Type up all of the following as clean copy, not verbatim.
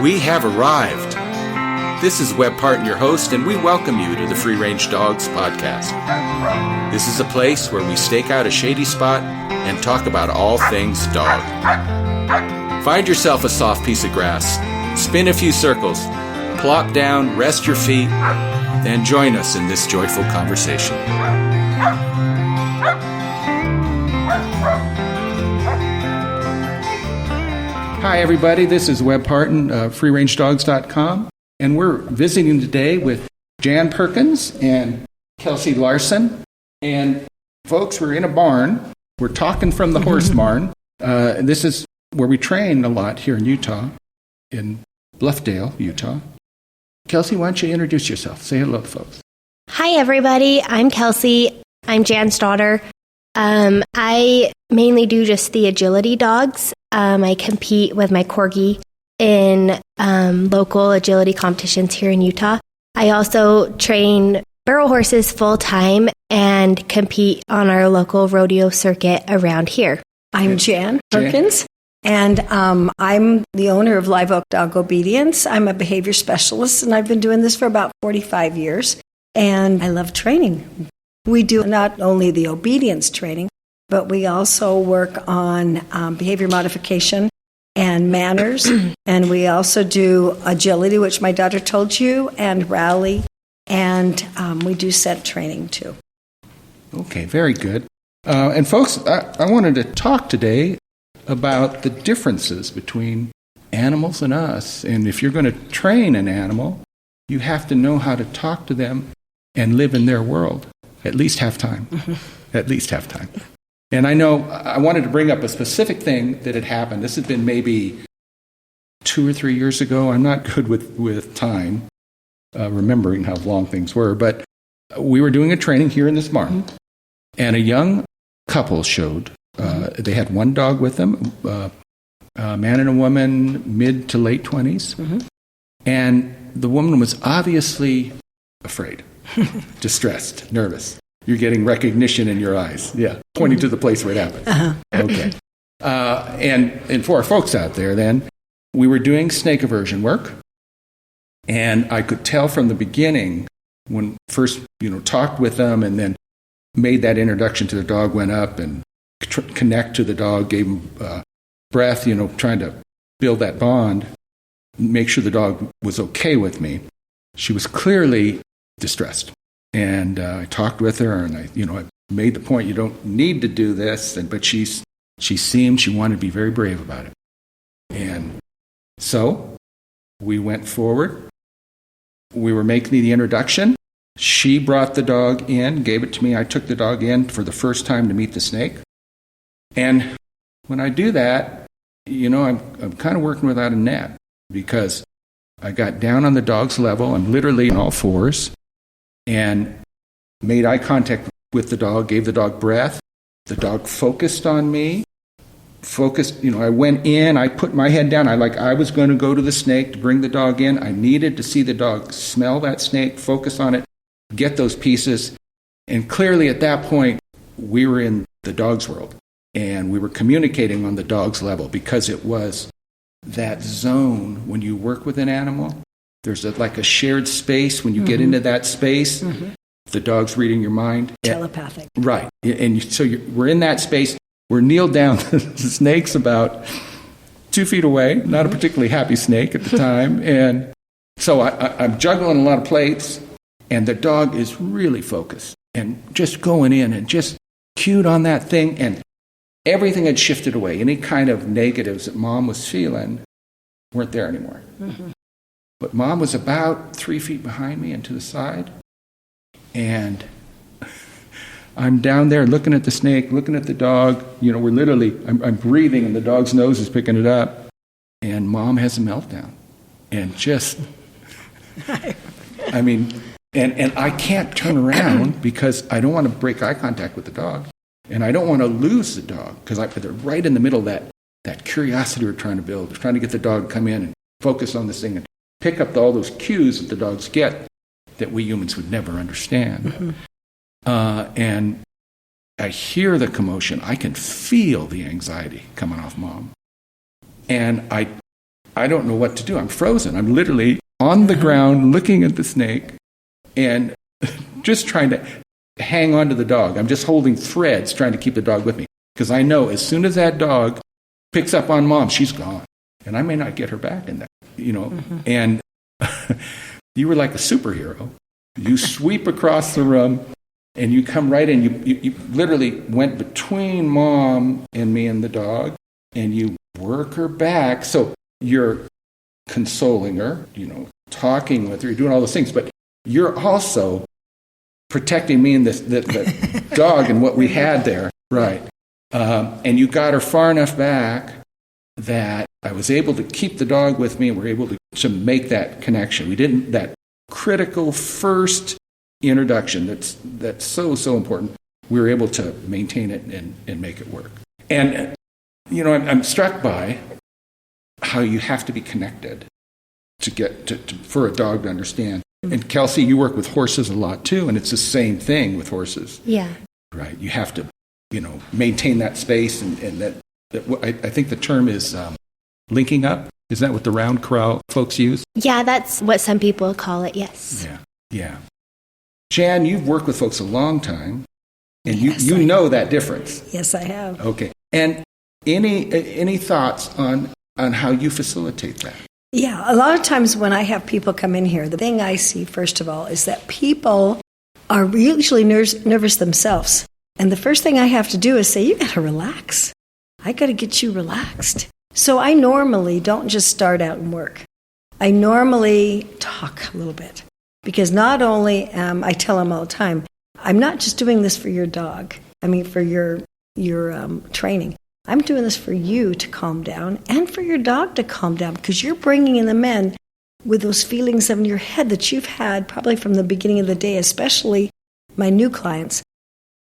We have arrived. This is Webb Parton, your host, and we welcome you to the Free Range Dogs podcast. This is a place where we stake out a shady spot and talk about all things dog. Find yourself a soft piece of grass, spin a few circles, plop down, rest your feet, and join us in this joyful conversation. Hi, everybody. This is Webb Parton, freerangedogs.com, and we're visiting today with Jan Perkins and Kelsey Larsen. And folks, we're in a barn. We're talking from the horse barn. This is where we train a lot here in Utah, in Bluffdale, Utah. Kelsey, why don't you introduce yourself? Say hello to folks. Hi, everybody. I'm Kelsey. I'm Jan's daughter. I mainly do just the agility dogs. I compete with my Corgi in local agility competitions here in Utah. I also train barrel horses full-time and compete on our local rodeo circuit around here. I'm Jan Perkins, and I'm the owner of Live Oak Dog Obedience. I'm a behavior specialist, and I've been doing this for about 45 years, and I love training. We do not only the obedience training, but we also work on behavior modification and manners, and we also do agility, which my daughter told you, and rally, and we do scent training too. Okay, very good. And folks, I wanted to talk today about the differences between animals and us. And if you're going to train an animal, you have to know how to talk to them and live in their world, at least half time. At least half time. And I know I wanted to bring up a specific thing that had happened. This had been maybe 2 or 3 years ago. I'm not good with time, remembering how long things were. But we were doing a training here in this barn, and a young couple showed. They had one dog with them, a man and a woman, mid to late 20s. And the woman was obviously afraid, distressed, nervous. You're getting recognition in your eyes. Yeah, pointing to the place where it happened. Okay. And for our folks out there then, we were doing snake aversion work. And I could tell from the beginning, when first, talked with them and then made that introduction to the dog, went up and connect to the dog, gave him breath, trying to build that bond, make sure the dog was okay with me. She was clearly distressed. And I talked with her, and I made the point, you don't need to do this, but she wanted to be very brave about it. And so we went forward. We were making the introduction. She brought the dog in, gave it to me. I took the dog in for the first time to meet the snake. And when I do that, I'm kind of working without a net, because I got down on the dog's level. I'm literally on all fours, and made eye contact with the dog, gave the dog breath. The dog focused on me. I went in, I put my head down. I was going to go to the snake to bring the dog in. I needed to see the dog smell that snake, focus on it, get those pieces. And clearly at that point, we were in the dog's world. And we were communicating on the dog's level, because it was that zone when you work with an animal. There's like a shared space. When you get into that space, the dog's reading your mind. Telepathic. Right. And we're in that space. We're kneeled down. The snake's about 2 feet away. Not a particularly happy snake at the time. And so I'm juggling a lot of plates, and the dog is really focused and just going in and just cued on that thing. And everything had shifted away. Any kind of negatives that Mom was feeling weren't there anymore. But Mom was about 3 feet behind me and to the side. And I'm down there looking at the snake, looking at the dog. We're literally, I'm breathing, and the dog's nose is picking it up. And Mom has a meltdown. And just, and I can't turn around because I don't want to break eye contact with the dog. And I don't want to lose the dog, because they're right in the middle of that curiosity we're trying to build. We're trying to get the dog to come in and focus on this thing and pick up all those cues that the dogs get that we humans would never understand. And I hear the commotion. I can feel the anxiety coming off Mom. And I I don't know what to do. I'm frozen. I'm literally on the ground looking at the snake and just trying to hang on to the dog. I'm just holding threads trying to keep the dog with me because I know as soon as that dog picks up on Mom, she's gone. And I may not get her back in that, And you were like a superhero. You sweep across the room and you come right in. You literally went between Mom and me and the dog and you work her back. So you're consoling her, talking with her, you're doing all those things, but you're also protecting me and the dog and what we had there. Right. And you got her far enough back that I was able to keep the dog with me and we're able to make that connection. We didn't, that critical first introduction that's so important, we were able to maintain it and make it work. And, I'm struck by how you have to be connected to get for a dog to understand. And Kelsey, you work with horses a lot too, and it's the same thing with horses. Yeah. Right. You have to, maintain that space, and that I think the term is linking up. Is that what the round corral folks use? Yeah, that's what some people call it, yes. Yeah. Jan, you've worked with folks a long time, and Yes, you know that difference. Yes, I have. Okay. And any thoughts on how you facilitate that? Yeah, a lot of times when I have people come in here, the thing I see, first of all, is that people are usually nervous themselves. And the first thing I have to do is say, you got to relax. I got to get you relaxed. So I normally don't just start out and work. I normally talk a little bit. Because not only I tell them all the time, I'm not just doing this for your dog, for your training. I'm doing this for you to calm down and for your dog to calm down, because you're bringing in the men with those feelings in your head that you've had probably from the beginning of the day, especially my new clients.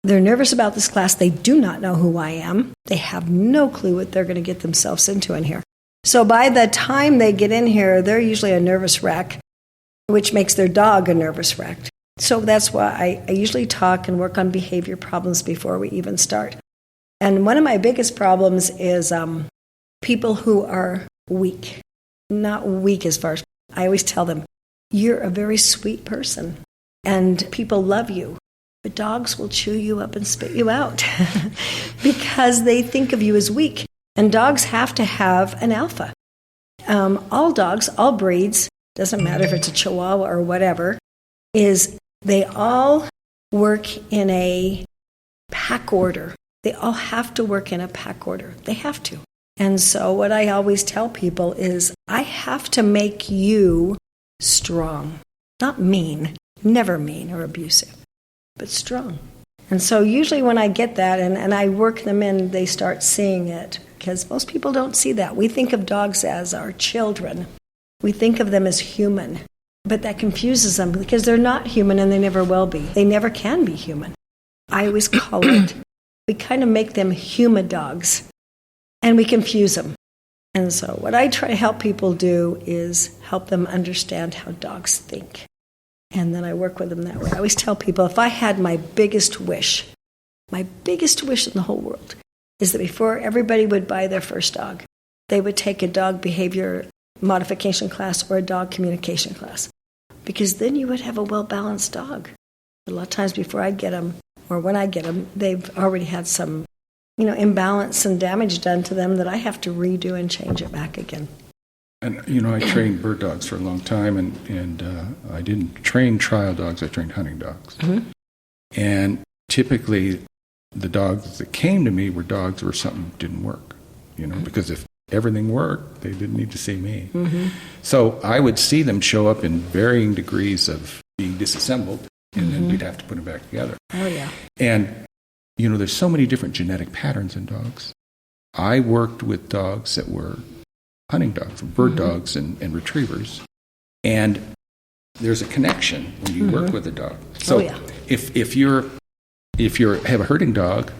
They're nervous about this class. They do not know who I am. They have no clue what they're going to get themselves into in here. So by the time they get in here, they're usually a nervous wreck, which makes their dog a nervous wreck. So that's why I usually talk and work on behavior problems before we even start. And one of my biggest problems is people who are weak. Not weak as far as, I always tell them, you're a very sweet person and people love you, but dogs will chew you up and spit you out because they think of you as weak. And dogs have to have an alpha. All dogs, all breeds, doesn't matter if it's a Chihuahua or whatever, is they all work in a pack order. They all have to work in a pack order. They have to. And so what I always tell people is I have to make you strong. Not mean, never mean or abusive, but strong. And so usually when I get that and I work them in, they start seeing it, because most people don't see that. We think of dogs as our children. We think of them as human. But that confuses them because they're not human and they never will be. They never can be human. I always call it, we kind of make them human dogs and we confuse them. And so what I try to help people do is help them understand how dogs think. And then I work with them that way. I always tell people, if I had my biggest wish in the whole world is that before everybody would buy their first dog, they would take a dog behavior modification class or a dog communication class. Because then you would have a well-balanced dog. A lot of times before I get them, or when I get them, they've already had some, imbalance and damage done to them that I have to redo and change it back again. And, I trained bird dogs for a long time, and I didn't train trial dogs, I trained hunting dogs. Mm-hmm. And typically the dogs that came to me were dogs where something didn't work, because if everything worked, they didn't need to see me. Mm-hmm. So I would see them show up in varying degrees of being disassembled, and then we'd have to put them back together. Oh, yeah. And, there's so many different genetic patterns in dogs. I worked with dogs that were hunting dogs, bird dogs and retrievers. And there's a connection when you work with a dog. So if you have a herding dog,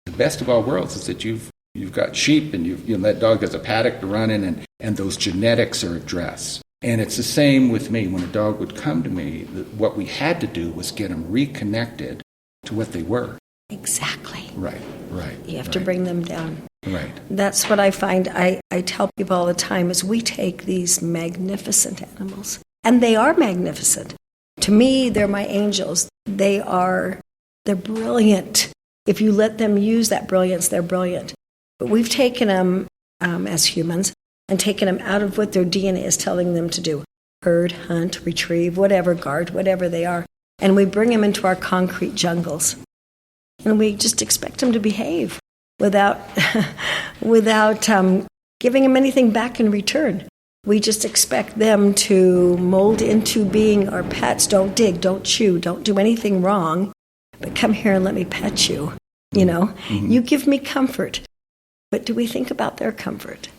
the best of all worlds is that you've got sheep and that dog has a paddock to run in, and those genetics are addressed. And it's the same with me. When a dog would come to me, what we had to do was get them reconnected to what they were. Exactly. Right. You have to bring them down. Right. That's what I find. I tell people all the time is we take these magnificent animals, and they are magnificent. To me, they're my angels. They're brilliant. If you let them use that brilliance, they're brilliant. But we've taken them as humans and taken them out of what their DNA is telling them to do. Herd, hunt, retrieve, whatever, guard, whatever they are. And we bring them into our concrete jungles. And we just expect them to behave without giving them anything back in return. We just expect them to mold into being our pets. Don't dig, don't chew, don't do anything wrong, but come here and let me pet you. You know, you give me comfort, but do we think about their comfort?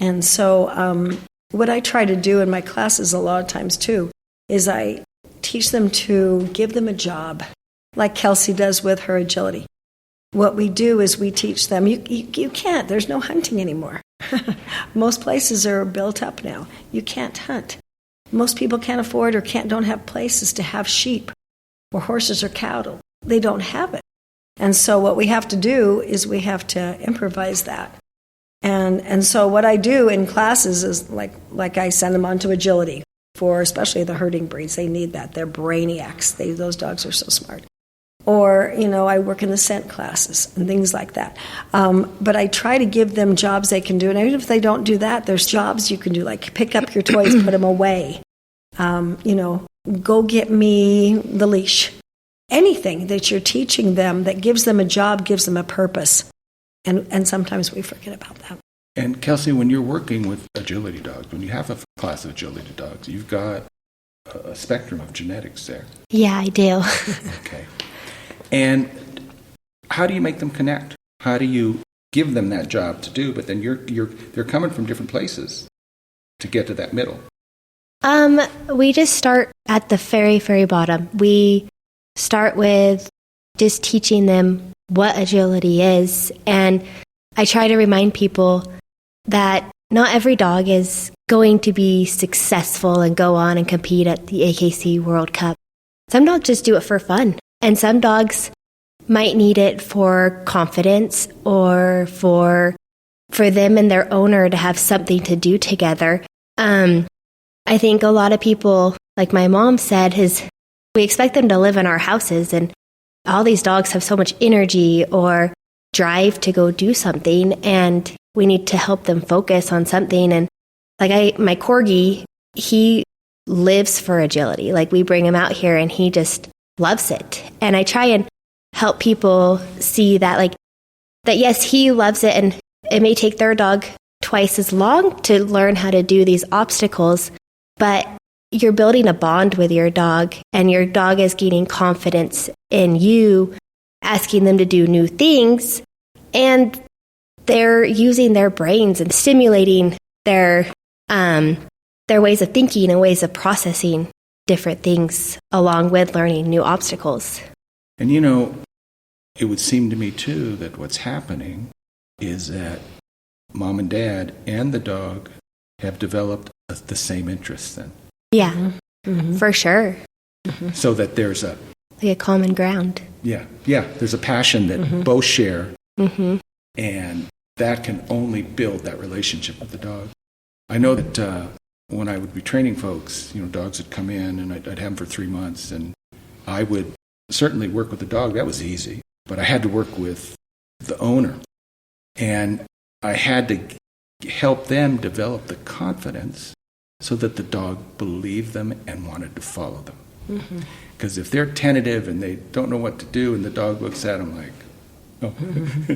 And so what I try to do in my classes a lot of times too is I teach them to give them a job, like Kelsey does with her agility. What we do is we teach them, you can't, there's no hunting anymore. Most places are built up now. You can't hunt. Most people can't afford or don't have places to have sheep or horses or cattle. They don't have it. And so what we have to do is we have to improvise that. And so what I do in classes is like I send them on to agility for especially the herding breeds. They need that. They're brainiacs. Those dogs are so smart. Or, I work in the scent classes and things like that. But I try to give them jobs they can do. And even if they don't do that, there's jobs you can do, like pick up your toys, put them away. Go get me the leash. Anything that you're teaching them that gives them a job, gives them a purpose. And sometimes we forget about that. And Kelsey, when you're working with agility dogs, when you have a class of agility dogs, you've got a spectrum of genetics there. Yeah, I do. Okay. And how do you make them connect? How do you give them that job to do? But then they're coming from different places to get to that middle. We just start at the very, very bottom. We start with just teaching them what agility is. And I try to remind people that not every dog is going to be successful and go on and compete at the AKC World Cup. Some dogs just do it for fun. And some dogs might need it for confidence or for them and their owner to have something to do together. I think a lot of people, like my mom said, we expect them to live in our houses, and all these dogs have so much energy or drive to go do something, and we need to help them focus on something. And my Corgi, he lives for agility. Like, we bring him out here and he just loves it. And I try and help people see that, that yes, he loves it, and it may take their dog twice as long to learn how to do these obstacles, but you're building a bond with your dog, and your dog is gaining confidence in you, asking them to do new things, and they're using their brains and stimulating their ways of thinking and ways of processing different things along with learning new obstacles. And it would seem to me too that what's happening is that mom and dad and the dog have developed the same interests then. Yeah, for sure. So that there's a common ground. Yeah, there's a passion that both share, and that can only build that relationship with the dog. I know that when I would be training folks, dogs would come in, and I'd have them for 3 months, and I would certainly work with the dog. That was easy, but I had to work with the owner, and I had to help them develop the confidence so that the dog believed them and wanted to follow them. Because if they're tentative and they don't know what to do, and the dog looks at them like, "Oh,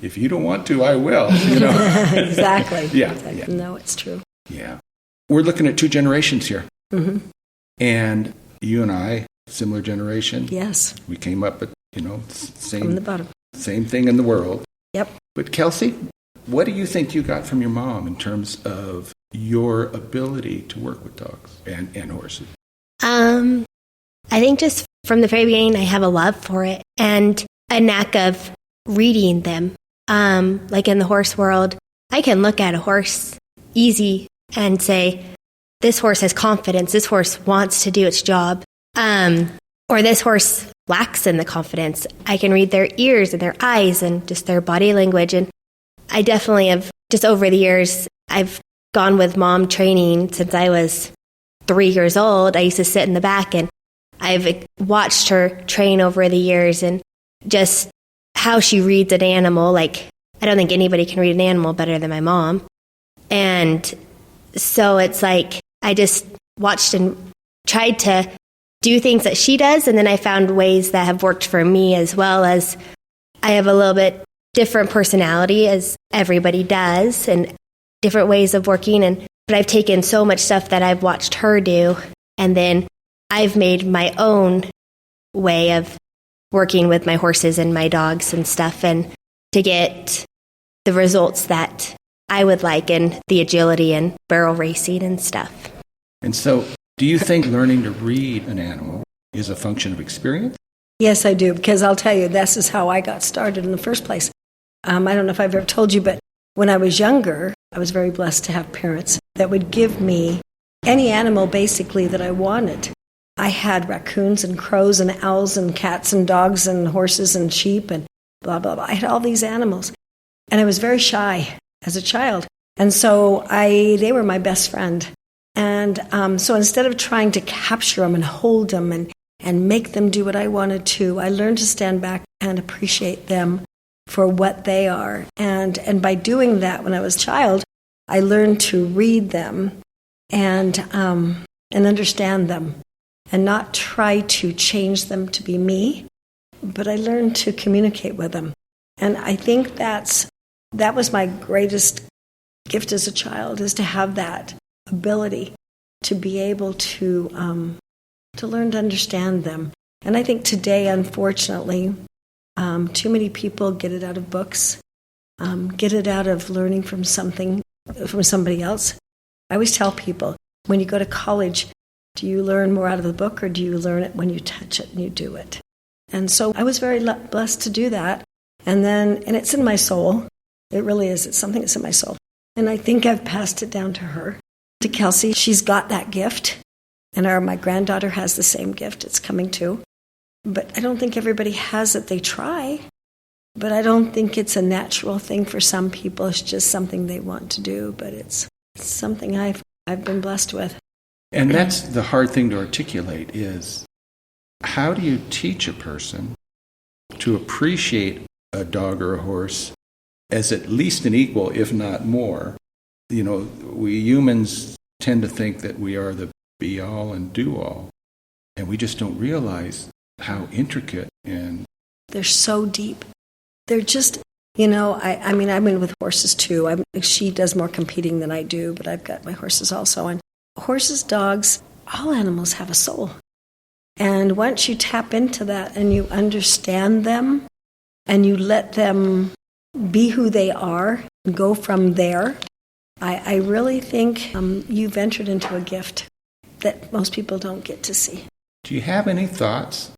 if you don't want to, I will." Exactly. Yeah. No, it's true. Yeah. We're looking at 2 generations here. And you and I, similar generation. Yes. We came up at, From the bottom. Same thing in the world. Yep. But Kelsey, what do you think you got from your mom in terms of your ability to work with dogs and horses? I think just from the very beginning, I have a love for it and a knack of reading them. Like in the horse world, I can look at a horse easy and say, this horse has confidence, this horse wants to do its job, or this horse lacks in the confidence. I can read their ears and their eyes and just their body language. And I definitely have, just over the years, I've gone with mom training since I was 3 years old. I used to sit in the back, and I've watched her train over the years, and just how she reads an animal. Like, I don't think anybody can read an animal better than my mom. And so it's like, I just watched and tried to do things that she does, and then I found ways that have worked for me, as well as I have a little bit different personality as everybody does, and different ways of working. But I've taken so much stuff that I've watched her do, and then I've made my own way of working with my horses and my dogs and stuff, and to get the results that I would like, and the agility and barrel racing and stuff. And so, do you think learning to read an animal is a function of experience? Yes, I do, because I'll tell you, this is how I got started in the first place. I don't know if I've ever told you, but when I was younger, I was very blessed to have parents that would give me any animal basically that I wanted. I had raccoons and crows and owls and cats and dogs and horses and sheep and blah, blah, blah. I had all these animals. And I was very shy as a child. And so they were my best friend. And so instead of trying to capture them and hold them and make them do what I wanted to, I learned to stand back and appreciate them for what they are. And by doing that, when I was a child, I learned to read them and understand them, and not try to change them to be me, but I learned to communicate with them. And I think that was my greatest gift as a child, is to have that ability to be able to learn to understand them. And I think today, unfortunately, too many people get it out of books, get it out of learning from somebody else. I always tell people, when you go to college, do you learn more out of the book, or do you learn it when you touch it and you do it? And so I was very blessed to do that. And it's in my soul. It really is. It's something that's in my soul. And I think I've passed it down to her, to Kelsey. She's got that gift. And my granddaughter has the same gift. It's coming too. But I don't think everybody has it. They try. But I don't think it's a natural thing for some people. It's just something they want to do. But it's something I've been blessed with. And that's the hard thing to articulate, is how do you teach a person to appreciate a dog or a horse as at least an equal, if not more? You know, we humans tend to think that we are the be-all and do-all, and we just don't realize how intricate and... They're so deep. They're just, I mean, I'm in with horses too. She does more competing than I do, but I've got my horses also. And horses, dogs, all animals have a soul. And once you tap into that and you understand them and you let them be who they are and go from there, I really think you've entered into a gift that most people don't get to see. Do you have any thoughts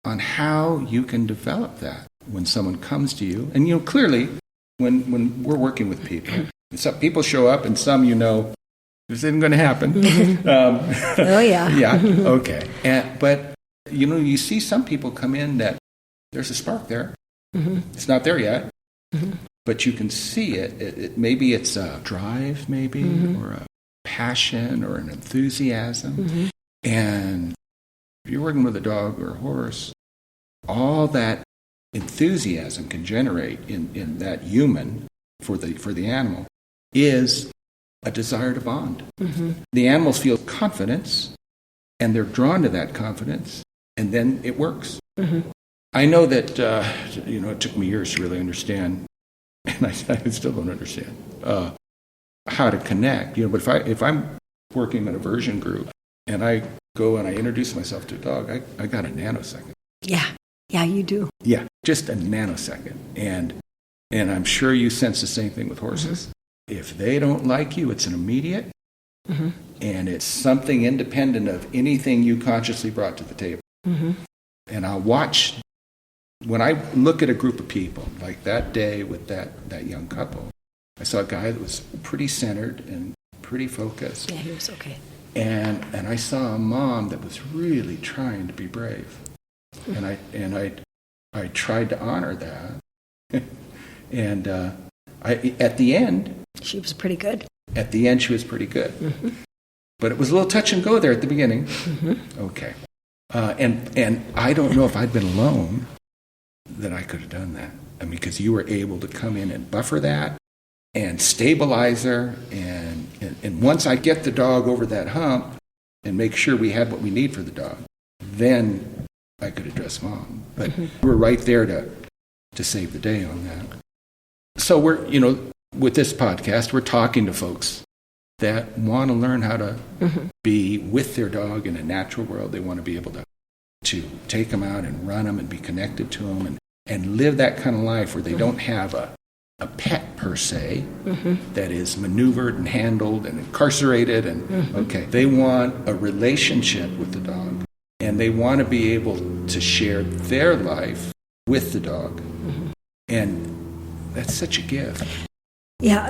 on how you can develop that when someone comes to you? And, clearly, when we're working with people, some people show up and some, this isn't going to happen. Oh, yeah. Yeah, okay. But, you see some people come in that there's a spark there. Mm-hmm. It's not there yet, mm-hmm. But you can see it. Maybe it's a drive, mm-hmm. or a passion or an enthusiasm. Mm-hmm. And if you're working with a dog or a horse, all that enthusiasm can generate in that human for the animal is a desire to bond. Mm-hmm. The animals feel confidence, and they're drawn to that confidence, and then it works. Mm-hmm. I know that it took me years to really understand, and I still don't understand how to connect. But if I'm working in a version group and I go and I introduce myself to a dog, I got a nanosecond. Yeah, you do. Yeah, just a nanosecond, and I'm sure you sense the same thing with horses. Mm-hmm. If they don't like you, it's an immediate, mm-hmm. and it's something independent of anything you consciously brought to the table. Mm-hmm. And I'll watch, when I look at a group of people, like that day with that young couple, I saw a guy that was pretty centered and pretty focused. Yeah, he was okay. And I saw a mom that was really trying to be brave. Mm-hmm. And I tried to honor that. And At the end, she was pretty good. At the end, she was pretty good. Mm-hmm. But it was a little touch and go there at the beginning. Mm-hmm. Okay. And I don't know if I'd been alone that I could have done that. I mean, because you were able to come in and buffer that and stabilize her. And once I get the dog over that hump and make sure we had what we need for the dog, then I could address Mom. But we're right there to save the day on that. So we're, with this podcast, we're talking to folks that want to learn how to be with their dog in a natural world. They want to be able to take them out and run them and be connected to them and live that kind of life where they don't have a pet per se that is maneuvered and handled and incarcerated. And okay, they want a relationship with the dog, and they want to be able to share their life with the dog. And that's such a gift. Yeah,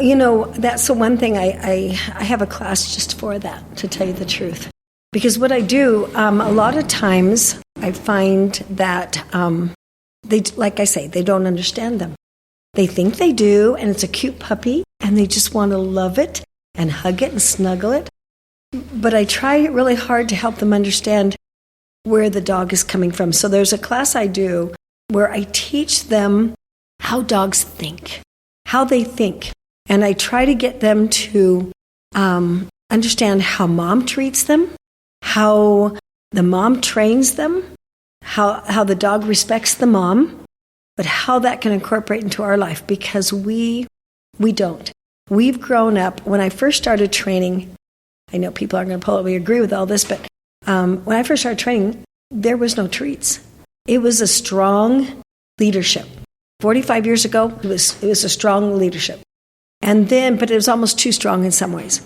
that's the one thing I have a class just for that, to tell you the truth. Because what I do, a lot of times I find that they, like I say, they don't understand them. They think they do, and it's a cute puppy, and they just want to love it and hug it and snuggle it. But I try really hard to help them understand where the dog is coming from. So there's a class I do where I teach them how dogs think, how they think. And I try to get them to understand how Mom treats them, how the mom trains them, how the dog respects the mom, but how that can incorporate into our life, because we don't. We've grown up, when I first started training, I know people aren't going to probably agree with all this, but when I first started training, there was no treats. It was a strong leadership. 45 years ago, it was a strong leadership. And then, but it was almost too strong in some ways.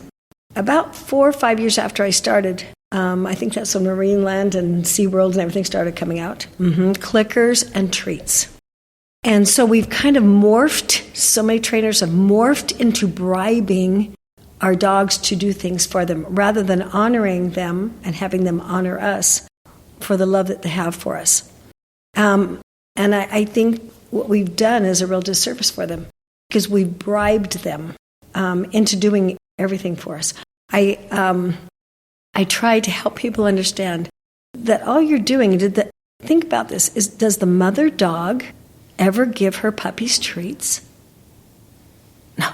About 4 or 5 years after I started, I think that's when Marineland and SeaWorld and everything started coming out. Clickers and treats. And so we've kind of morphed, so many trainers have morphed into bribing our dogs to do things for them, rather than honoring them and having them honor us for the love that they have for us. And I think what we've done is a real disservice for them, because we've bribed them into doing everything for us. I try to help people understand that all you're doing, think about this, is does the mother dog ever give her puppies treats? No.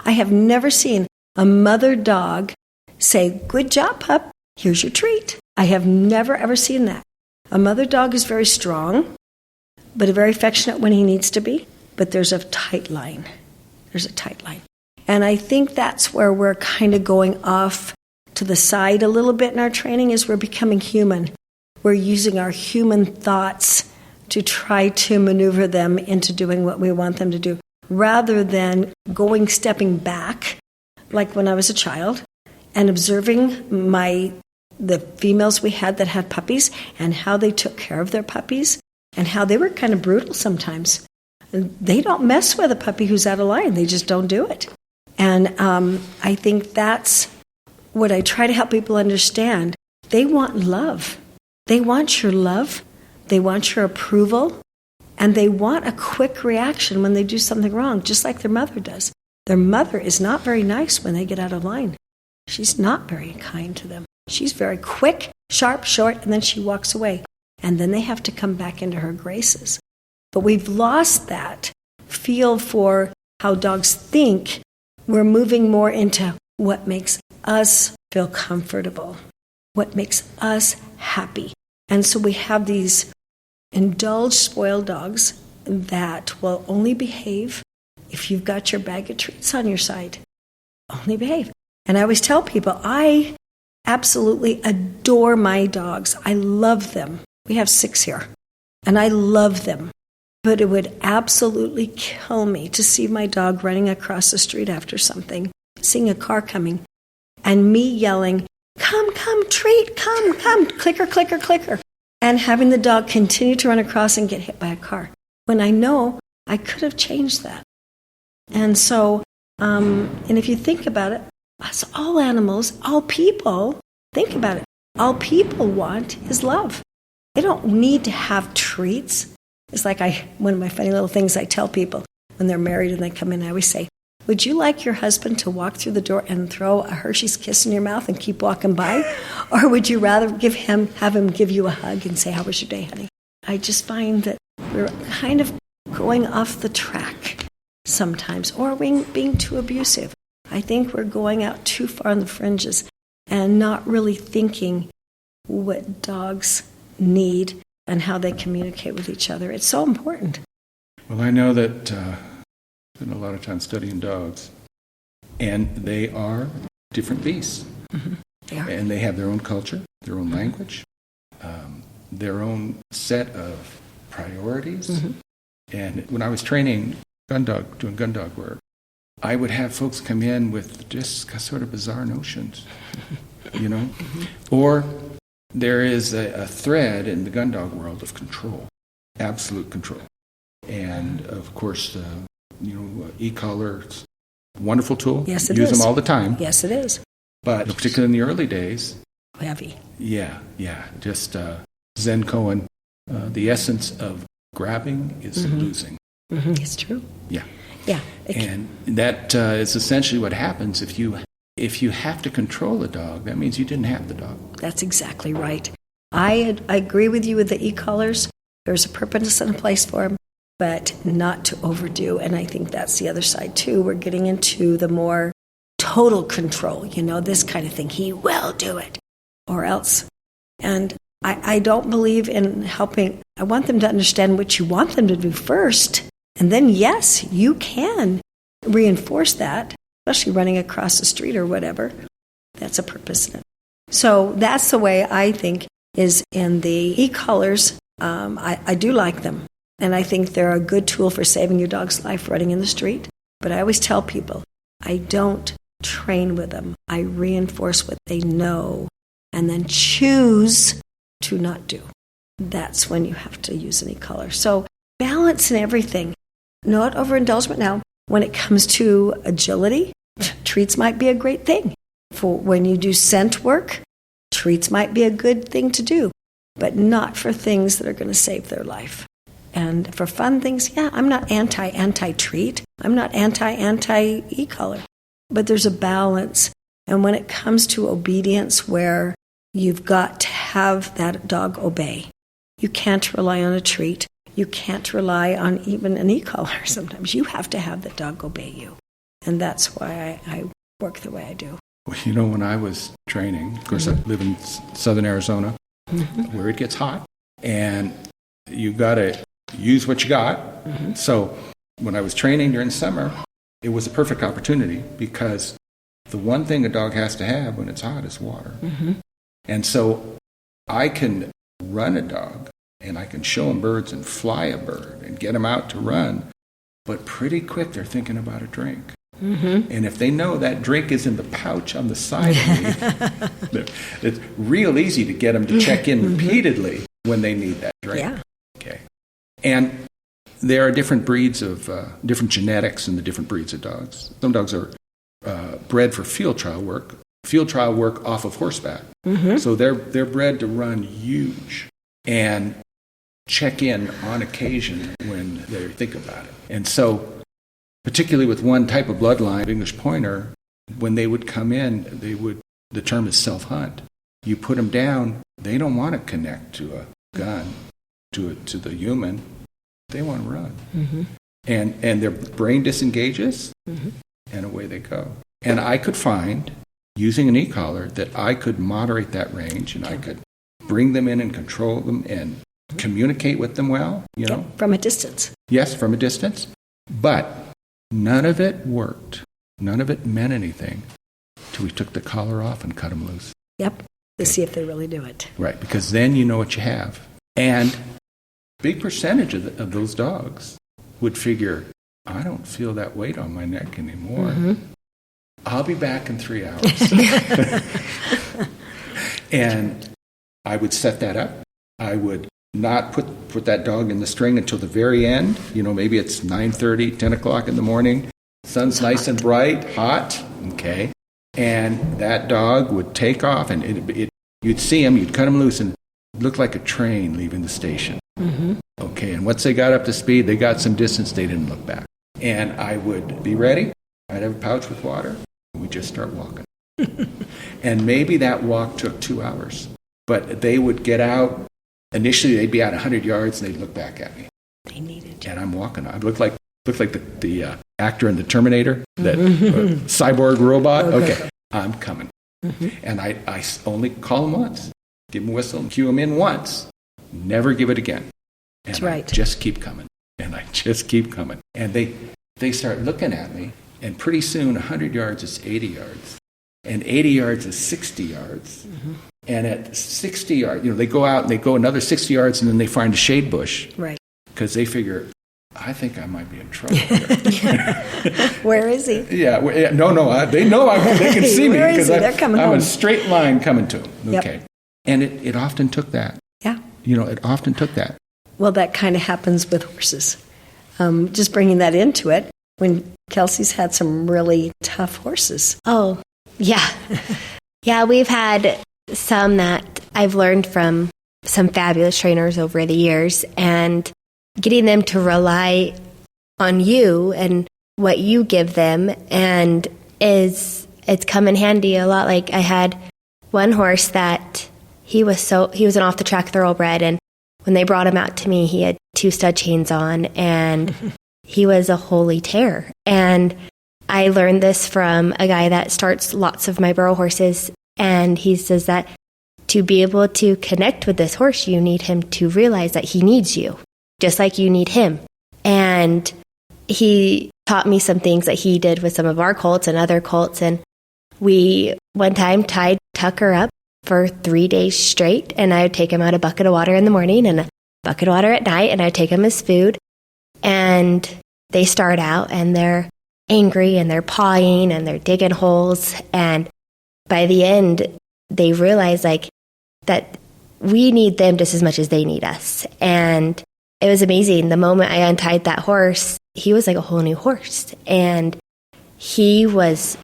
I have never seen a mother dog say, "Good job, pup, here's your treat." I have never, ever seen that. A mother dog is very strong, but very affectionate when he needs to be. But there's a tight line. And I think that's where we're kind of going off to the side a little bit in our training, is we're becoming human. We're using our human thoughts to try to maneuver them into doing what we want them to do, rather than stepping back, like when I was a child, and observing the females we had that had puppies, and how they took care of their puppies, and how they were kind of brutal sometimes. They don't mess with a puppy who's out of line. They just don't do it. And I think that's what I try to help people understand. They want love. They want your love. They want your approval. And they want a quick reaction when they do something wrong, just like their mother does. Their mother is not very nice when they get out of line. She's not very kind to them. She's very quick, sharp, short, and then she walks away. And then they have to come back into her graces. But we've lost that feel for how dogs think. We're moving more into what makes us feel comfortable, what makes us happy. And so we have these indulged, spoiled dogs that will only behave if you've got your bag of treats on your side. Only behave. And I always tell people, I absolutely adore my dogs. I love them. We have 6 here, and I love them. But it would absolutely kill me to see my dog running across the street after something, seeing a car coming, and me yelling, "Come, treat, come, clicker, clicker, clicker," and having the dog continue to run across and get hit by a car, when I know I could have changed that. And so, and if you think about it, us, all animals, all people, think about it, all people want is love. They don't need to have treats. It's like one of my funny little things I tell people. when they're married and they come in, I always say, would you like your husband to walk through the door and throw a Hershey's Kiss in your mouth and keep walking by? Or would you rather have him give you a hug and say, how was your day, honey? I just find that we're kind of going off the track sometimes, or being too abusive. I think we're going out too far on the fringes and not really thinking what dogs need and how they communicate with each other. It's so important. Well, I know that I've spent a lot of time studying dogs, and they are different beasts. Mm-hmm. They are. And they have their own culture, their own language, their own set of priorities. Mm-hmm. And when I was training doing gun dog work, I would have folks come in with just sort of bizarre notions, Mm-hmm. Or there is a thread in the gun dog world of control, absolute control. And, of course, e-collars, wonderful tool. Yes, it Use is. them all the time. Yes, it is. But particularly in the early days. Heavy. Yeah. Just Zen Cohen, the essence of grabbing is losing. Mm-hmm. It's true. Yeah. Yeah. And that is essentially what happens if you have to control a dog. That means you didn't have the dog. That's exactly right. I agree with you with the e-collars. There's a purpose and a place for them, but not to overdo. And I think that's the other side, too. We're getting into the more total control, this kind of thing. He will do it, or else. And I don't believe in helping. I want them to understand what you want them to do first. And then, yes, you can reinforce that, especially running across the street or whatever. That's a purpose in it. So that's the way I think is in the e-collars. I do like them. And I think they're a good tool for saving your dog's life running in the street. But I always tell people, I don't train with them. I reinforce what they know and then choose to not do. That's when you have to use an e-collar. So balance in everything. Not overindulgent now. When it comes to agility, treats might be a great thing. For when you do scent work, treats might be a good thing to do, but not for things that are going to save their life. And for fun things, I'm not anti-treat. I'm not anti-e-collar. But there's a balance. And when it comes to obedience where you've got to have that dog obey, you can't rely on a treat. You can't rely on even an e-collar. Sometimes you have to have the dog obey you. And that's why I work the way I do. Well, when I was training, of course, I live in southern Arizona, where it gets hot, and you got to use what you got. Mm-hmm. So when I was training during summer, it was a perfect opportunity because the one thing a dog has to have when it's hot is water. Mm-hmm. And so I can run a dog, and I can show them birds and fly a bird and get them out to run, but pretty quick they're thinking about a drink. Mm-hmm. And if they know that drink is in the pouch on the side of me, it's real easy to get them to check in repeatedly when they need that drink. Yeah. Okay. And there are different breeds of, different genetics in the different breeds of dogs. Some dogs are bred for field trial work off of horseback. Mm-hmm. So they're bred to run huge and check in on occasion when they think about it. And so, particularly with one type of bloodline, English Pointer, when they would come in, the term is self-hunt. You put them down, they don't want to connect to a gun, to the human. They want to run. Mm-hmm. And their brain disengages, and away they go. And I could find, using an e-collar, that I could moderate that range, and I could bring them in and control them and communicate with them well, From a distance. Yes, from a distance. But none of it worked. None of it meant anything till we took the collar off and cut them loose. Yep, to see if they really do it. Right, because then you know what you have. And a big percentage of those dogs would figure, I don't feel that weight on my neck anymore. Mm-hmm. I'll be back in 3 hours. And I would set that up. I would not put that dog in the string until the very end. Maybe it's 9:30, 10 o'clock in the morning. Sun's nice and bright, hot. Okay. And that dog would take off, and you'd see him, you'd cut him loose, and it looked like a train leaving the station. Mm-hmm. Okay. And once they got up to speed, they got some distance, they didn't look back. And I would be ready. I'd have a pouch with water. And we'd just start walking. And maybe that walk took 2 hours. But they would get out. Initially, they'd be out 100 yards, and they'd look back at me. They needed you. And I'm walking. I look like the actor in the Terminator, that cyborg robot. Okay, I'm coming. And I only call them once. Give them a whistle and cue them in once. Never give it again. And That's right. I just keep coming. And I just keep coming. And they start looking at me, and pretty soon 100 yards is 80 yards. And 80 yards is 60 yards. And at 60 yards, they go out and they go another 60 yards, and then they find a shade bush. Right. Because they figure, I think I might be in trouble here. Where is he? Yeah. No. They know they can see me Where is because he? They're coming I'm home. a straight line coming to them. Yep. Okay. And it often took that. Yeah. It often took that. Well, that kind of happens with horses. Just bringing that into it, when Kelsey's had some really tough horses. Oh, yeah. Yeah, we've had some that I've learned from some fabulous trainers over the years, and getting them to rely on you and what you give them, and it's come in handy a lot. Like, I had one horse that he was an off the track thoroughbred, and when they brought him out to me, he had 2 stud chains on, and he was a holy terror. And I learned this from a guy that starts lots of my burro horses, and he says that to be able to connect with this horse, you need him to realize that he needs you, just like you need him. And he taught me some things that he did with some of our colts and other colts, and we one time tied Tucker up for 3 days straight, and I would take him out a bucket of water in the morning and a bucket of water at night, and I'd take him his food. And they start out and they're angry and they're pawing and they're digging holes, and by the end they realize that we need them just as much as they need us. And it was amazing. The moment I untied that horse, he was like a whole new horse, and his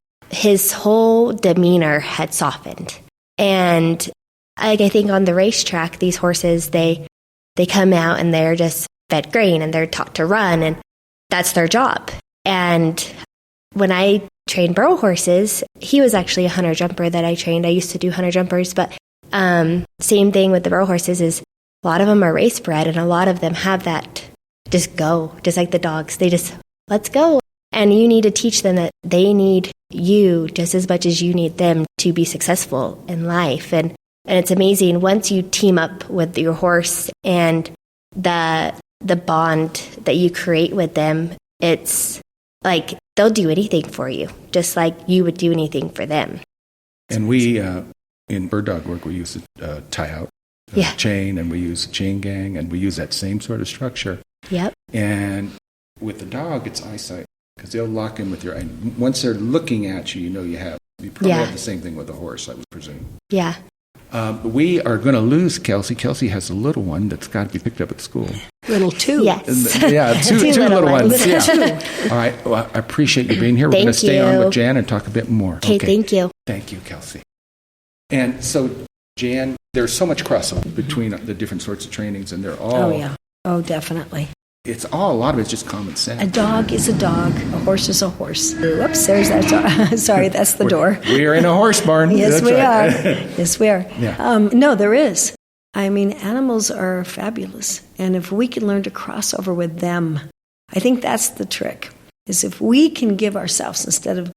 whole demeanor had softened. And I think on the racetrack, these horses, they come out and they're just fed grain and they're taught to run, and that's their job. And when I trained burro horses, he was actually a hunter jumper that I trained. I used to do hunter jumpers, but same thing with the burro horses is a lot of them are race bred, and a lot of them have that just go, just like the dogs. They just, let's go. And you need to teach them that they need you just as much as you need them to be successful in life. And it's amazing once you team up with your horse and the bond that you create with them, it's like they'll do anything for you, just like you would do anything for them. And we, in bird dog work, we use a tie-out chain, and we use a chain gang, and we use that same sort of structure. Yep. And with the dog, it's eyesight, because they'll lock in with your eye. Once they're looking at you, you probably have the same thing with a horse, I would presume. Yeah. We are going to lose Kelsey. Kelsey has a little one that's got to be picked up at school. Little 2. Yes. Yeah, two little ones. Little Yeah. 2. All right. Well, I appreciate you being here. We're going to stay on with Jan and talk a bit more. Okay, thank you. Thank you, Kelsey. And so, Jan, there's so much crossover between the different sorts of trainings, and they're all... Oh, yeah. Oh, definitely. A lot of it's just common sense. A dog is a dog. A horse is a horse. Whoops, there's that door. Sorry, that's the door. We are in a horse barn. Yes, That's we right. are. Yes, we are. Yeah. No, there is. I mean, animals are fabulous. And if we can learn to cross over with them, I think that's the trick, is if we can give ourselves, instead of,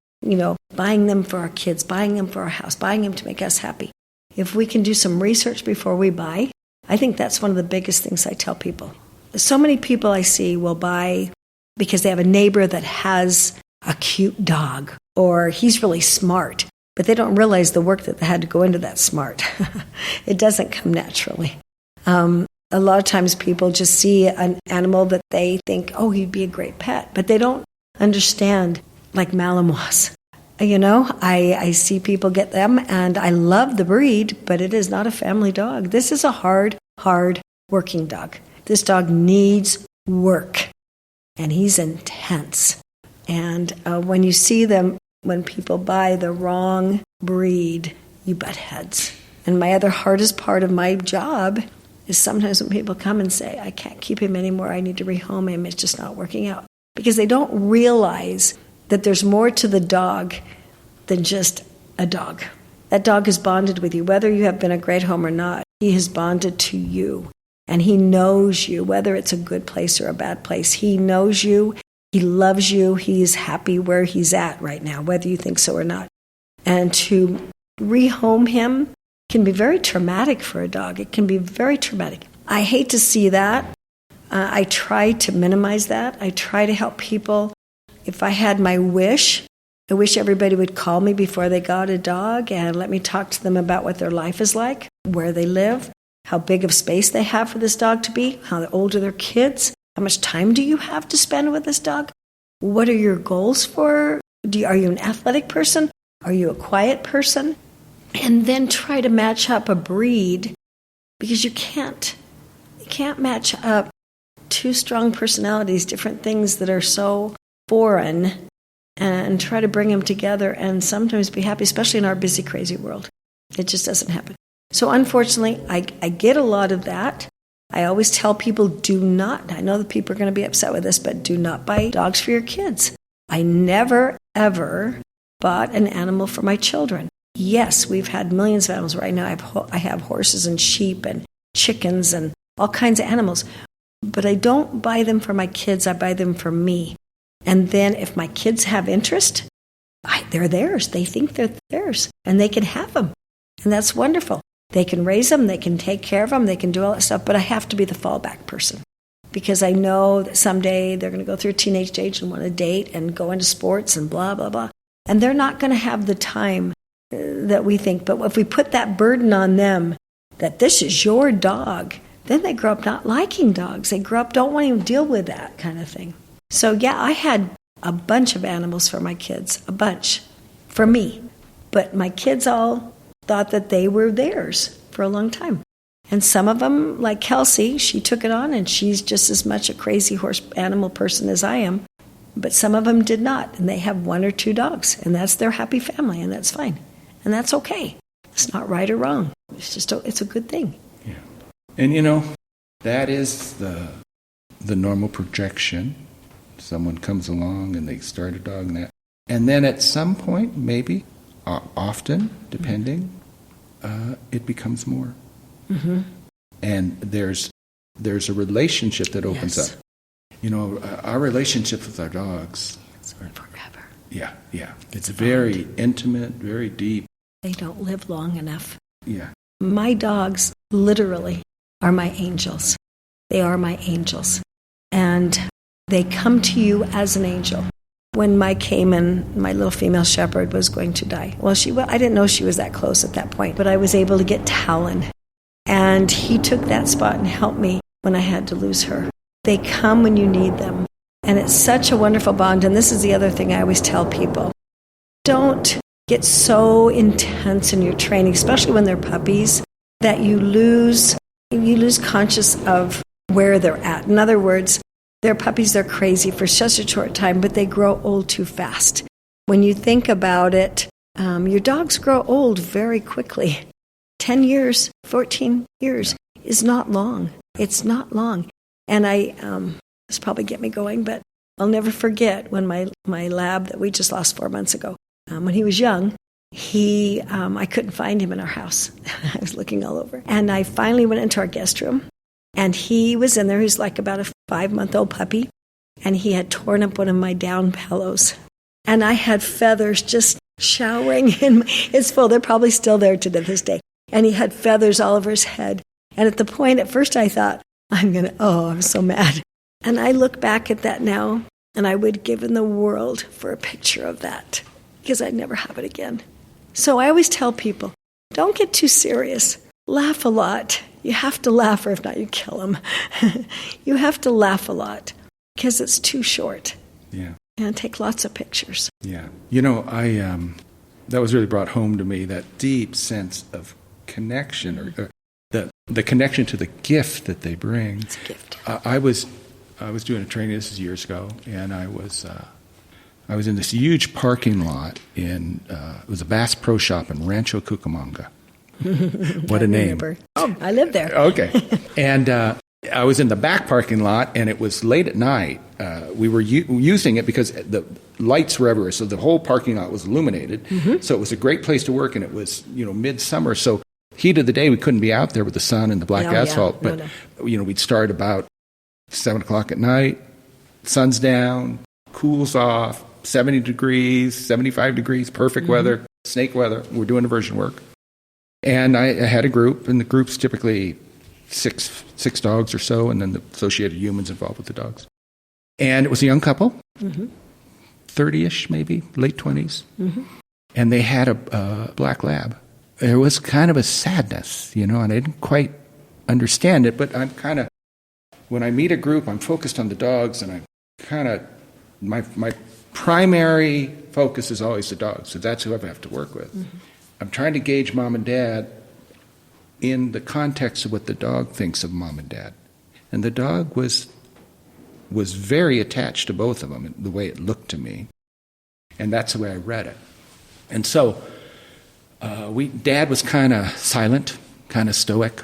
buying them for our kids, buying them for our house, buying them to make us happy, if we can do some research before we buy, I think that's one of the biggest things I tell people. So many people I see will buy because they have a neighbor that has a cute dog, or he's really smart, but they don't realize the work that they had to go into that smart. It doesn't come naturally. A lot of times people just see an animal that they think, oh, he'd be a great pet, but they don't understand, like Malinois. I see people get them, and I love the breed, but it is not a family dog. This is a hard working dog. This dog needs work, and he's intense. And when you see them, when people buy the wrong breed, you butt heads. And my other hardest part of my job is sometimes when people come and say, I can't keep him anymore, I need to rehome him, it's just not working out. because they don't realize that there's more to the dog than just a dog. That dog is bonded with you. Whether you have been a great home or not, he has bonded to you. And he knows you, whether it's a good place or a bad place. He knows you. He loves you. He's happy where he's at right now, whether you think so or not. And to rehome him can be very traumatic for a dog. It can be very traumatic. I hate to see that. I try to minimize that. I try to help people. If I had my wish, I wish everybody would call me before they got a dog and let me talk to them about what their life is like, where they live, how big of space they have for this dog to be, how old are their kids, how much time do you have to spend with this dog, what are your goals for, are you an athletic person, are you a quiet person, and then try to match up a breed, because you can't match up two strong personalities, different things that are so foreign, and try to bring them together and sometimes be happy, especially in our busy, crazy world. It just doesn't happen. So unfortunately, I get a lot of that. I always tell people, do not, I know that people are going to be upset with this, but do not buy dogs for your kids. I never, ever bought an animal for my children. Yes, we've had millions of animals right now. I have horses and sheep and chickens and all kinds of animals. But I don't buy them for my kids. I buy them for me. And then if my kids have interest, they're theirs. They think they're theirs. And they can have them. And that's wonderful. They can raise them. They can take care of them. They can do all that stuff. But I have to be the fallback person. Because I know that someday they're going to go through teenage age and want to date and go into sports and blah, blah, blah. And they're not going to have the time that we think. But if we put that burden on them, that this is your dog, then they grow up not liking dogs. They grow up don't want to deal with that kind of thing. So yeah, I had a bunch of animals for my kids, a bunch, for me. But my kids all thought that they were theirs for a long time. And some of them, like Kelsey, she took it on, and she's just as much a crazy horse animal person as I am. But some of them did not, and they have one or two dogs, and that's their happy family, and that's fine. And that's okay. It's not right or wrong. It's just it's a good thing. Yeah. And that is the normal projection. Someone comes along and they start a dog and then at some point, maybe, often, depending, it becomes more. Mm-hmm. And there's a relationship that opens up. Our relationship with our dogs. It's forever. Yeah. It's very intimate, very deep. They don't live long enough. Yeah. My dogs literally are my angels. They are my angels. And they come to you as an angel. When Mike came and my little female shepherd was going to die. Well, I didn't know she was that close at that point, but I was able to get Talon. And he took that spot and helped me when I had to lose her. They come when you need them. And it's such a wonderful bond. And this is the other thing I always tell people. Don't get so intense in your training, especially when they're puppies, that you lose conscious of where they're at. In other words, they're puppies, they're crazy for such a short time, but they grow old too fast. When you think about it, your dogs grow old very quickly. 10 years, 14 years is not long. It's not long. And this probably get me going, but I'll never forget when my lab that we just lost 4 months ago, when he was young, I couldn't find him in our house. I was looking all over. And I finally went into our guest room, and he was in there. He was like about a 5-month-old puppy, and he had torn up one of my down pillows. And I had feathers just showering in it's full. They're probably still there to this day. And he had feathers all over his head. And at the point, at first I thought, I'm so mad. And I look back at that now, and I would give in the world for a picture of that, because I'd never have it again. So I always tell people, don't get too serious. Laugh a lot. You have to laugh, or if not, you kill them. You have to laugh a lot, because it's too short. Yeah. And take lots of pictures. Yeah. That was really brought home to me, that deep sense of connection, or the connection to the gift that they bring. It's a gift. I was doing a training, this is years ago, and I was in this huge parking lot it was a Bass Pro Shop in Rancho Cucamonga. What a name. Oh, I lived there. Okay. And I was in the back parking lot, and it was late at night. We were using it because the lights were everywhere, so the whole parking lot was illuminated. So it was a great place to work, and it was, midsummer. So heat of the day, we couldn't be out there with the sun and the black asphalt. But, we'd start about 7 o'clock at night, sun's down, cools off, 70 degrees, 75 degrees, perfect weather, snake weather. We're doing diversion work. And I had a group, and the group's typically six dogs or so, and then the associated humans involved with the dogs. And it was a young couple, 30-ish maybe, late 20s. And they had a black lab. There was kind of a sadness, and I didn't quite understand it, but I'm kind of, when I meet a group, I'm focused on the dogs, and I'm kind of, my primary focus is always the dogs, so that's who I have to work with. I'm trying to gauge mom and dad in the context of what the dog thinks of mom and dad. And the dog was very attached to both of them, the way it looked to me. And that's the way I read it. And so Dad was kind of silent, kind of stoic.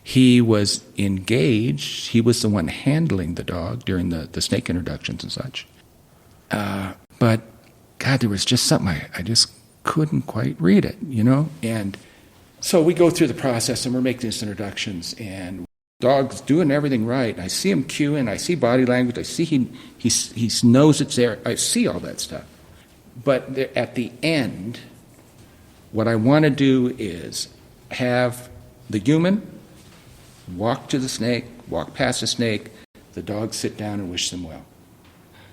He was engaged. He was the one handling the dog during the snake introductions and such. But, God, there was just something, I just couldn't quite read it, And so we go through the process, and we're making these introductions, and dog's doing everything right. I see him cueing. I see body language. I see he knows it's there. I see all that stuff. But at the end, what I want to do is have the human walk to the snake, walk past the snake, the dog sit down and wish them well.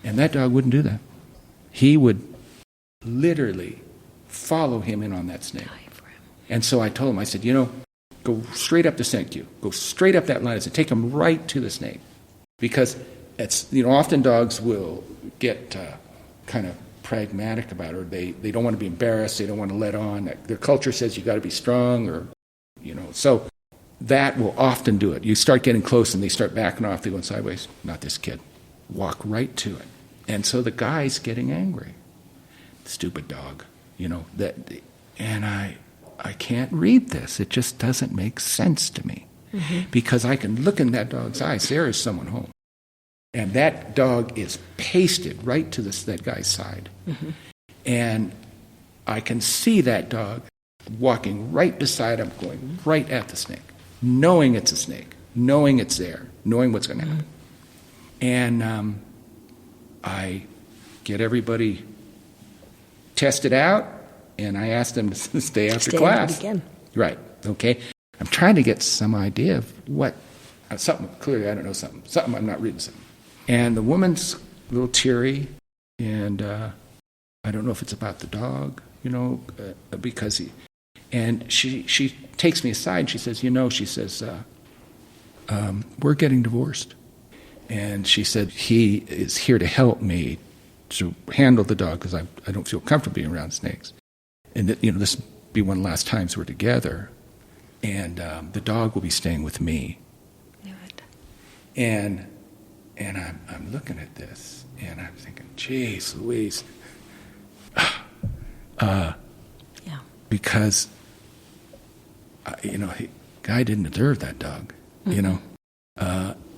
And that dog wouldn't do that. He would literally follow him in on that snake. And so I told him, I said, go straight up the snake queue. Go straight up that line. I said, take him right to the snake. Because it's, often dogs will get kind of pragmatic about it, or they don't want to be embarrassed, they don't want to let on. Their culture says you got to be strong, or, so that will often do it. You start getting close and they start backing off, they go sideways. Not this kid. Walk right to it. And so the guy's getting angry. Stupid dog, and I can't read this. It just doesn't make sense to me. Because I can look in that dog's eyes. There is someone home. And that dog is pasted right to that guy's side. And I can see that dog walking right beside him, going right at the snake, knowing it's a snake, knowing it's there, knowing what's going to happen. And I get everybody tested out, and I asked them to stay after class. Again. Right, okay. I'm trying to get some idea of what, something, clearly I don't know something I'm not reading something. And the woman's a little teary, and I don't know if it's about the dog, because she takes me aside, and she says, we're getting divorced. And she said, he is here to help me to handle the dog because I don't feel comfortable being around snakes. And this will be one last time we're together, and the dog will be staying with me. And I'm looking at this, and I'm thinking, geez, Louise. Because, guy didn't deserve that dog, and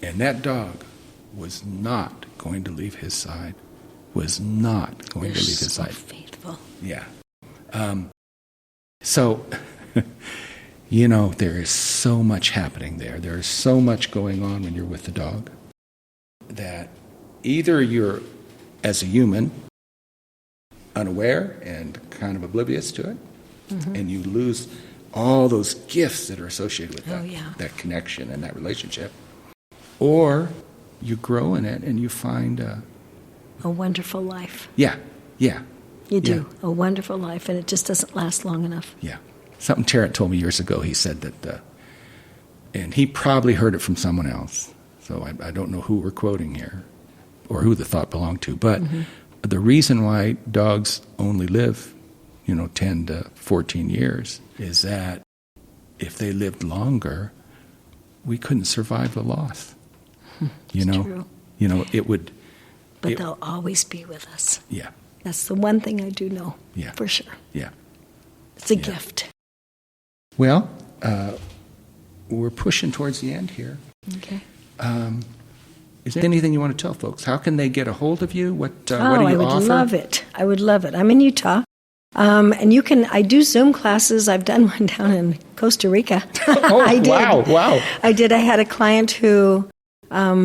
that dog was not going to leave his side, was not going to leave his side. Faithful. Yeah. So, there is so much happening there. There is so much going on when you're with the dog that either you're, as a human, unaware and kind of oblivious to it, and you lose all those gifts that are associated with that connection and that relationship, or you grow in it and you find a wonderful life. Yeah. You do. A wonderful life, and it just doesn't last long enough. Yeah. Something Tarrant told me years ago. He said that, and he probably heard it from someone else, so I don't know who we're quoting here or who the thought belonged to, but the reason why dogs only live, 10 to 14 years is that if they lived longer, we couldn't survive the loss. True. It would... But they'll always be with us. Yeah. That's the one thing I do know, for sure. Yeah. It's a gift. Well, we're pushing towards the end here. Okay. Is there anything you want to tell folks? How can they get a hold of you? What do you offer? I would love it. I would love it. I'm in Utah. And I do Zoom classes. I've done one down in Costa Rica. Oh, I did. Wow. I did. I had a client who,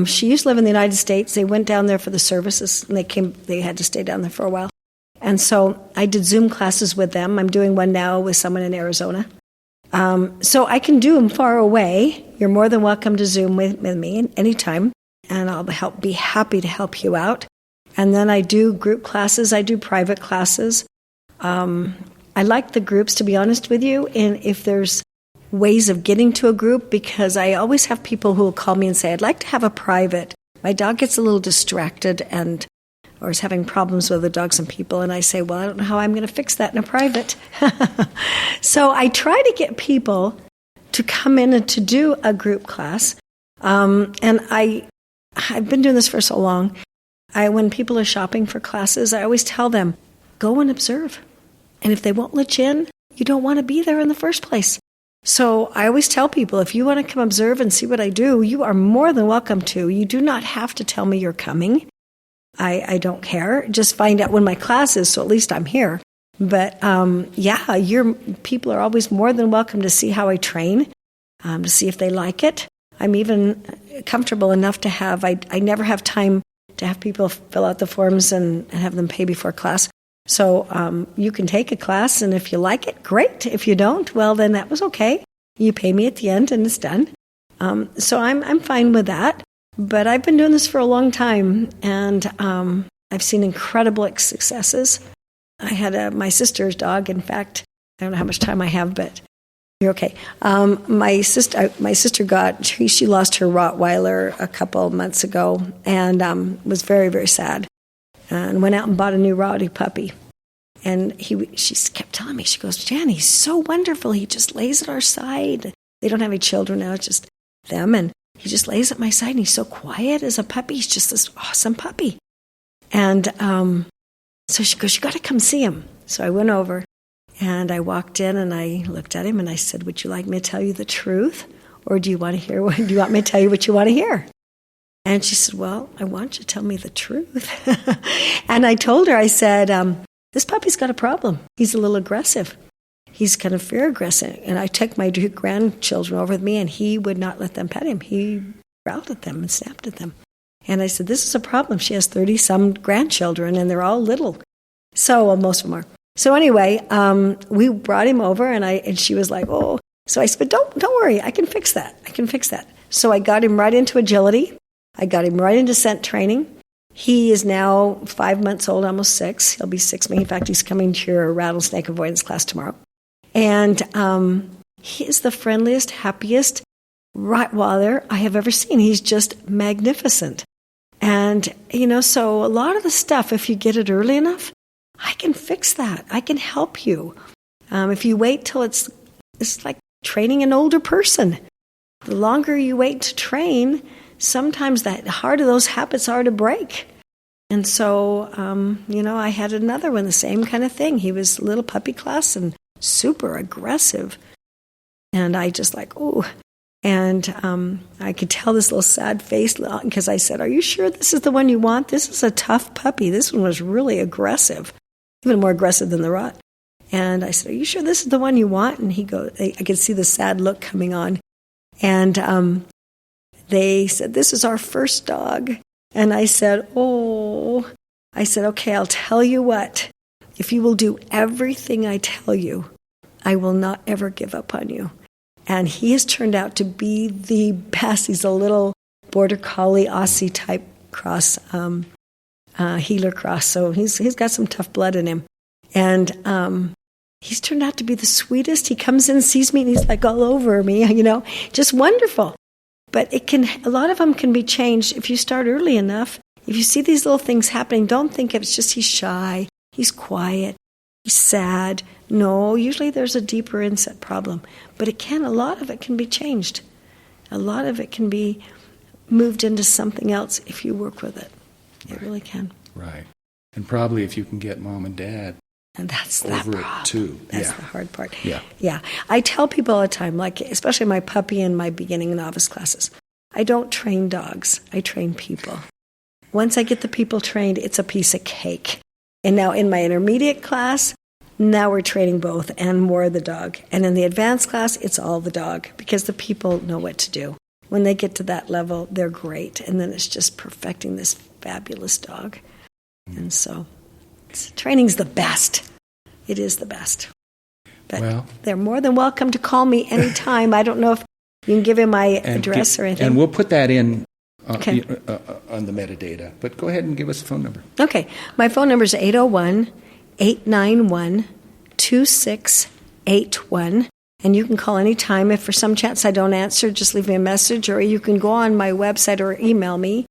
she used to live in the United States. They went down there for the services, and they had to stay down there for a while. And so I did Zoom classes with them. I'm doing one now with someone in Arizona. So I can do them far away. You're more than welcome to Zoom with me anytime, and I'll be happy to help you out. And then I do group classes. I do private classes. I like the groups, to be honest with you, and if there's ways of getting to a group, because I always have people who will call me and say, I'd like to have a private. My dog gets a little distracted or is having problems with the dogs and people, and I say, well, I don't know how I'm going to fix that in a private. So I try to get people to come in and to do a group class, and I've been doing this for so long. When people are shopping for classes, I always tell them, go and observe. And if they won't let you in, you don't want to be there in the first place. So I always tell people, if you want to come observe and see what I do, you are more than welcome to. You do not have to tell me you're coming. I don't care. Just find out when my class is, so at least I'm here. But people are always more than welcome to see how I train, to see if they like it. I'm even comfortable enough to have, I never have time to have people fill out the forms and have them pay before class. So you can take a class, and if you like it, great. If you don't, well, then that was okay. You pay me at the end, and it's done. So I'm fine with that. But I've been doing this for a long time, and I've seen incredible successes. I had my sister's dog. In fact, I don't know how much time I have, but you're okay. My sister she lost her Rottweiler a couple of months ago, and was very, very sad, and went out and bought a new rowdy puppy. And she kept telling me, she goes, Jan, he's so wonderful. He just lays at our side. They don't have any children now, it's just them, and he just lays at my side, and he's so quiet as a puppy. He's just this awesome puppy. And so she goes, you got to come see him. So I went over, and I walked in, and I looked at him, and I said, would you like me to tell you the truth, or do you want me to tell you what you want to hear? And she said, well, I want you to tell me the truth. And I told her, I said, this puppy's got a problem. He's a little aggressive. He's kind of fear aggressive. And I took my two grandchildren over with me, and he would not let them pet him. He growled at them and snapped at them. And I said, this is a problem. She has 30-some grandchildren, and they're all little. So most of them are. So anyway, we brought him over, and she was like, oh. So I said, don't worry. I can fix that. So I got him right into agility. I got him right into scent training. He is now 5 months old, almost 6. He'll be 6. In fact, he's coming to your rattlesnake avoidance class tomorrow. And he is the friendliest, happiest Rottweiler I have ever seen. He's just magnificent. And, so a lot of the stuff, if you get it early enough, I can fix that. I can help you. If you wait till it's like training an older person. The longer you wait to train, sometimes the harder those habits are to break. And so, I had another one, the same kind of thing. He was a little puppy class and super aggressive. And I just like, oh. And I could tell this little sad face because I said, are you sure this is the one you want? This is a tough puppy. This one was really aggressive, even more aggressive than the Rott. And I said, are you sure this is the one you want? And he goes, I could see the sad look coming on. And they said, this is our first dog. And I said, okay, I'll tell you what. If you will do everything I tell you, I will not ever give up on you. And he has turned out to be the best. He's a little border collie, Aussie type cross, healer cross. So he's got some tough blood in him. And he's turned out to be the sweetest. He comes in, sees me, and he's like all over me, just wonderful. But a lot of them can be changed if you start early enough. If you see these little things happening, don't think it's just he's shy, he's quiet, he's sad. No, usually there's a deeper inset problem. But a lot of it can be changed. A lot of it can be moved into something else if you work with it. It really can. Right. And probably if you can get mom and dad And that's the over problem. it too. That's Yeah. the hard part. Yeah. Yeah. I tell people all the time, like, especially my puppy and my beginning novice classes, I don't train dogs. I train people. Once I get the people trained, it's a piece of cake. And now in my intermediate class, now we're training both and more of the dog. And in the advanced class, it's all the dog because the people know what to do. When they get to that level, they're great. And then it's just perfecting this fabulous dog. And so training's the best. It is the best. But they're more than welcome to call me anytime. I don't know if you can give him my address or anything. And we'll put that in on the metadata. But go ahead and give us a phone number. Okay. My phone number is 801-891-2681. And you can call anytime. If for some chance I don't answer, just leave me a message. Or you can go on my website or email me.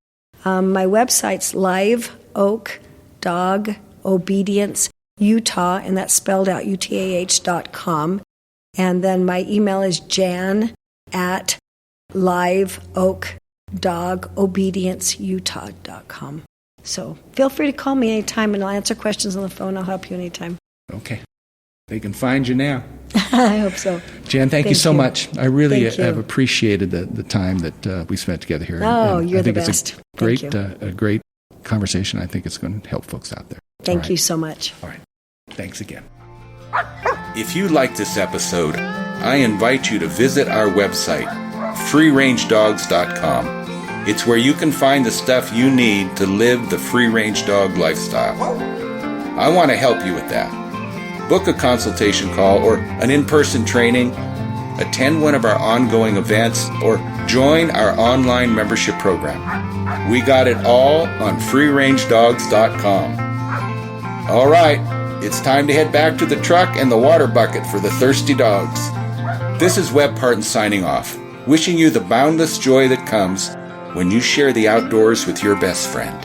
My website's Live Oak Dog Obedience Utah, and that's spelled out UTAH.com. And then my email is jan@liveoakdogobedienceutah.com. So feel free to call me anytime, and I'll answer questions on the phone. I'll help you anytime. Okay. They can find you now. I hope so. Jan, thank you so much. I really have appreciated the time that we spent together here. Oh, and you're I think the it's best. a great conversation. I think it's going to help folks out there. Thank you so much. All right. Thanks again. If you like this episode, I invite you to visit our website, freerangedogs.com. It's where you can find the stuff you need to live the free-range dog lifestyle. I want to help you with that. Book a consultation call or an in-person training, attend one of our ongoing events, or join our online membership program. We got it all on freerangedogs.com. All right, it's time to head back to the truck and the water bucket for the thirsty dogs. This is Webb Parton signing off, wishing you the boundless joy that comes when you share the outdoors with your best friend.